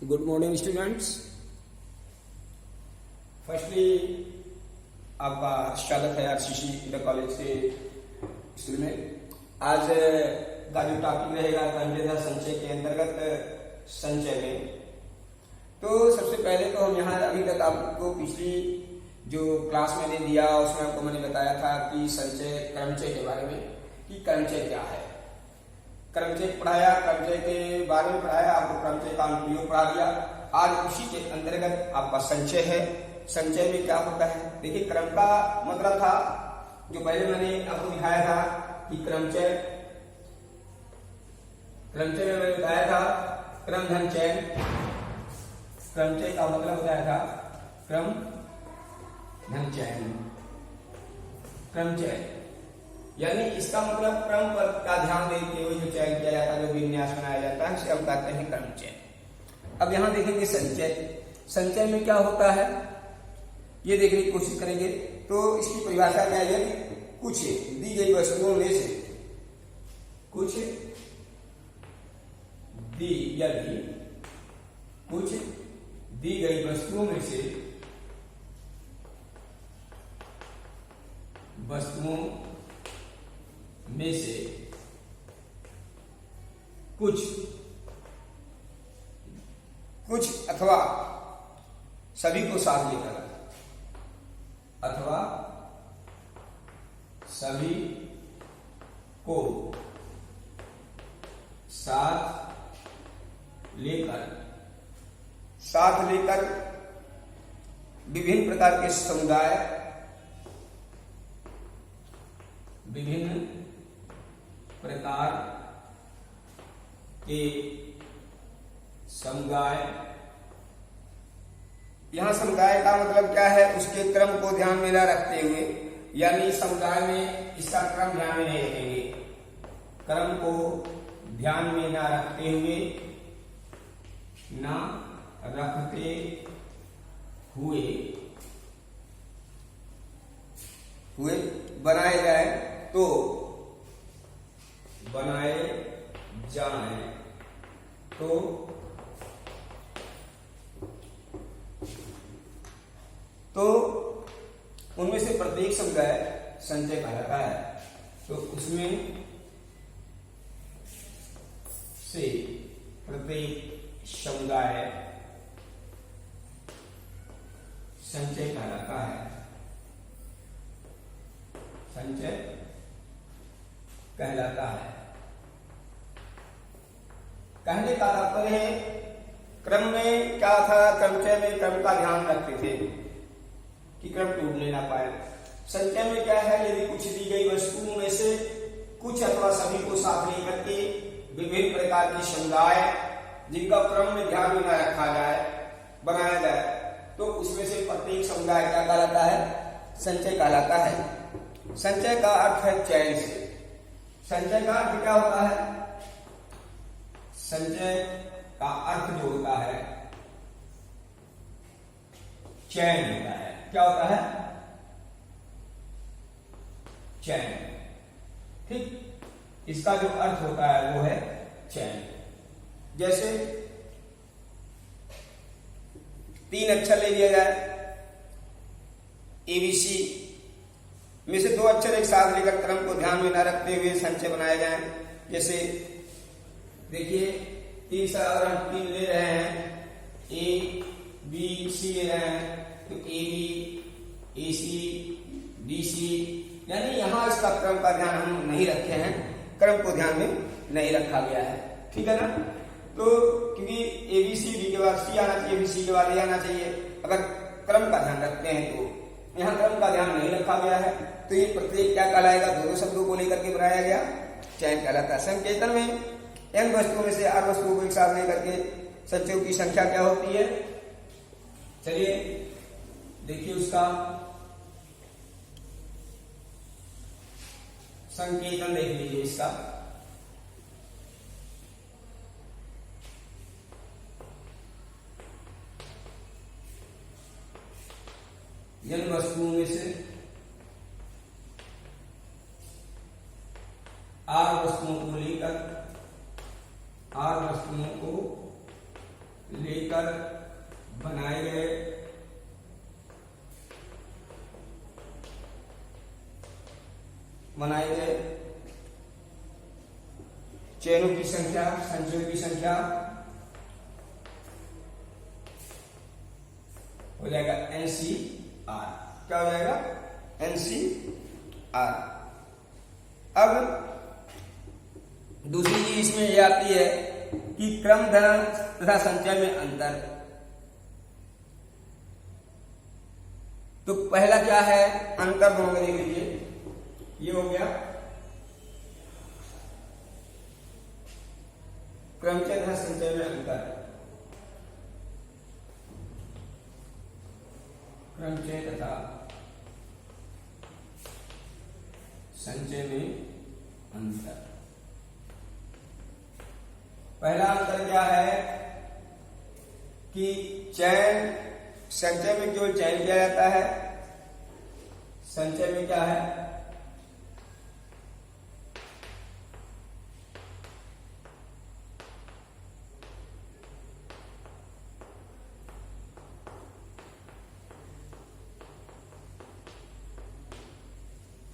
Good morning students. Firstly आपका स्वागत है आरसीसी इंटर कॉलेज के स्कूल में। आज का जो टॉपिक रहेगा कंटेनर संचय के अंतर्गत संचय में। तो सबसे पहले तो हम यहाँ अभी तक आपको पिछली जो क्लास मैंने दिया उसमें आपको मैंने बताया था कि संचय क्रमचय के बारे में कि क्रमचय क्या है। क्रमचय पढ़ाया, क्रमचय के बारे में पढ़ाया, आपको क्रमचय का अनुप्रयोग पढ़ा दिया। आज उसी के अंतर्गत आपका संचय है। संचय में क्या होता है, देखिए क्रम का मतलब था जो पहले मैंने आपको दिखाया था कि क्रमचय में मैंने बताया था क्रम धन चयन। क्रमचय का मतलब बताया था क्रम धन चयन। क्रमचय यानी इसका मतलब क्रम पर का ध्यान देते हुए जो चयन किया जाता है, जो विन्यास बनाया जाता है, उसे हम कहते हैं क्रमचय। अब यहाँ देखेंगे संचय। संचय में क्या होता है ये देखने की कोशिश करेंगे। तो इसकी परिभाषा क्या है, कुछ दी गई वस्तुओं में से कुछ दी गई वस्तुओं में से कुछ अथवा सभी को साथ लेकर साथ लेकर विभिन्न प्रकार के समुदाय, विभिन्न प्रकार के समुदाय। यहां समुदाय का मतलब क्या है, उसके क्रम को ध्यान में न रखते हुए, यानी समुदाय में इसका क्रम ध्यान में नहीं रखेंगे। क्रम को ध्यान में न रखते हुए बनाए जाए तो उनमें से प्रत्येक समुदाय संचय कहलाता है। तो उसमें से प्रत्येक समुदाय संचय कहलाता है। संचय कहलाता है। कहने का तात्पर्य है, क्रम में क्या था, क्रमचय में क्रम का ध्यान रखते थे कि क्रम टूटने ना पाए। संचय में क्या है, यदि कुछ दी गई वस्तुओं में से कुछ अथवा सभी को साथ लेकर के विभिन्न प्रकार के समुदाय जिनका क्रम में ध्यान में न रखा जाए बनाया जाए, तो उसमें से प्रत्येक समुदाय क्या कहलाता है, संचय कहलाता है। संचय का अर्थ है चयन से। संचय का अर्थ क्या होता है, संचय का अर्थ जो होता है चयन होता है। क्या होता है, चयन। ठीक, इसका जो अर्थ होता है वो है चयन। जैसे 3 अक्षर ले लिया जाए, एबीसी में से 2 अक्षर एक साथ लेकर क्रम को ध्यान में न रखते हुए संचय बनाए जाए। जैसे देखिए 3 ले रहे हैं, ए बी सी ले रहे हैं, तो A B A C D C, यानी यहां इसका क्रम का ध्यान हम नहीं रखे हैं, क्रम को ध्यान में नहीं रखा गया है। ठीक है ना। तो क्योंकि ए बी सी डी के बाद सी आना चाहिए, बी सी के बाद ए आना चाहिए। अगर क्रम का ध्यान रखते हैं तो यहाँ क्रम का ध्यान नहीं रखा गया है, तो ये प्रत्येक क्या कहलाएगा, दोनों शब्दों को लेकर के बनाया गया चयन कहलाता है। संकेतन में n वस्तुओं में से r वस्तुओं को एक साथ लेकर के संचयों की संख्या क्या होती है, चलिए देखिए उसका संकेतन देख लीजिए। इसका n वस्तुओं में से r वस्तुओं को लेकर r वस्तुओं को लेकर बनाए गए चयनों की संख्या, संचयों की संख्या हो जाएगा NCR। क्या हो जाएगा? NCR। अब दूसरी चीज इसमें ये आती है कि क्रम धरण तथा संचय में अंतर। तो पहला क्या है अंतर, दोनों में देख लीजिए। ये हो गया क्रमचय तथा संचय में अंतर। क्रमचय तथा संचय में अंतर। पहला अंतर क्या है कि चयन, संचय में केवल चयन किया जाता है, संचय में क्या है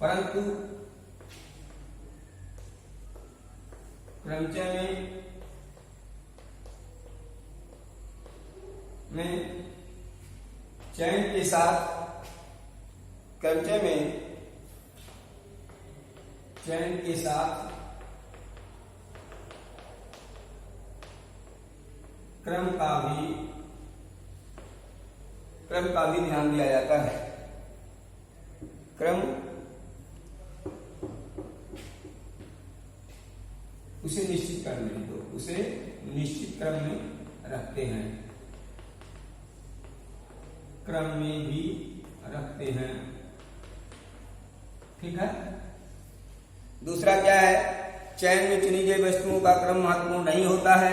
परंतु क्रमचय में चयन के साथ, क्रमचय में चयन के साथ क्रम का भी ध्यान दिया जाता है। क्रम उसे निश्चित क्रम में, तो उसे निश्चित क्रम में रखते हैं, क्रम में भी रखते हैं। ठीक है। दूसरा क्या है, चयन में चुनी गई वस्तुओं का क्रम महत्वपूर्ण नहीं होता है,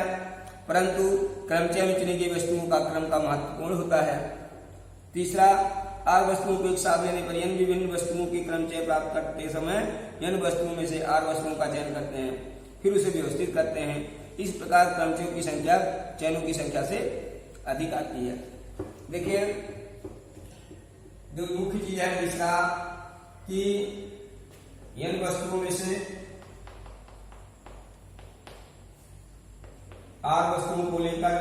परंतु क्रमचय में चुनी गई वस्तुओं का क्रम का महत्वपूर्ण होता है। तीसरा, आर वस्तुओं को एक साथ लेने पर n विभिन्न वस्तुओं की क्रमचय प्राप्त करते समय n वस्तुओं में से आर वस्तुओं का चयन करते हैं, फिर उसे व्यवस्थित करते हैं। इस प्रकार क्रमचयों की संख्या चयनों की संख्या से अधिक आती है। देखिए, जो मुख्य चीज है तीसरा कि n वस्तुओं में से आर वस्तुओं को लेकर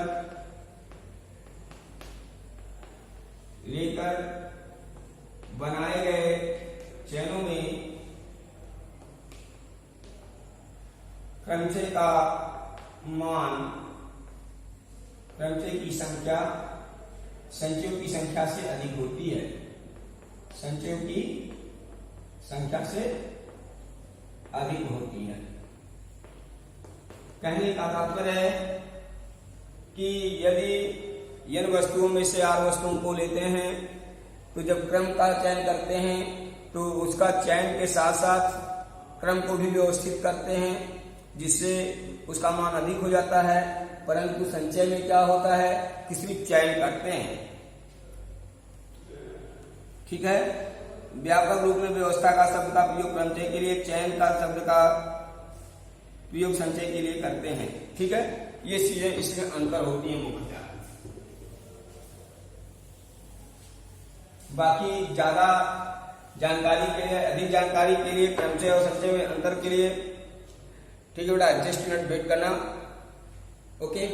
बनाए गए चयनों में क्रमचय का मान, क्रमचय की संख्या संचयों की संख्या से अधिक होती है, संचयों की संख्या से अधिक होती है। कहने का तात्पर्य है कि यदि n वस्तुओं में से r वस्तुओं को लेते हैं तो जब क्रम का चयन करते हैं तो उसका चयन के साथ साथ क्रम को भी व्यवस्थित करते हैं, जिससे उसका मान अधिक हो जाता है। परंतु संचय में क्या होता है कि सिर्फ चयन करते हैं। ठीक है। व्यापक रूप में व्यवस्था का शब्द का प्रयोग क्रमचय के लिए, चयन का शब्द का प्रयोग संचय के लिए करते हैं। ठीक है। ये चीजें इसमें अंतर होती है मुख्यतः। बाकी ज्यादा जानकारी के लिए, अधिक जानकारी के लिए क्रमचय और संचय में अंतर के लिए, ठीक है बेटा, जस्ट मिनट वेट करना। ओके।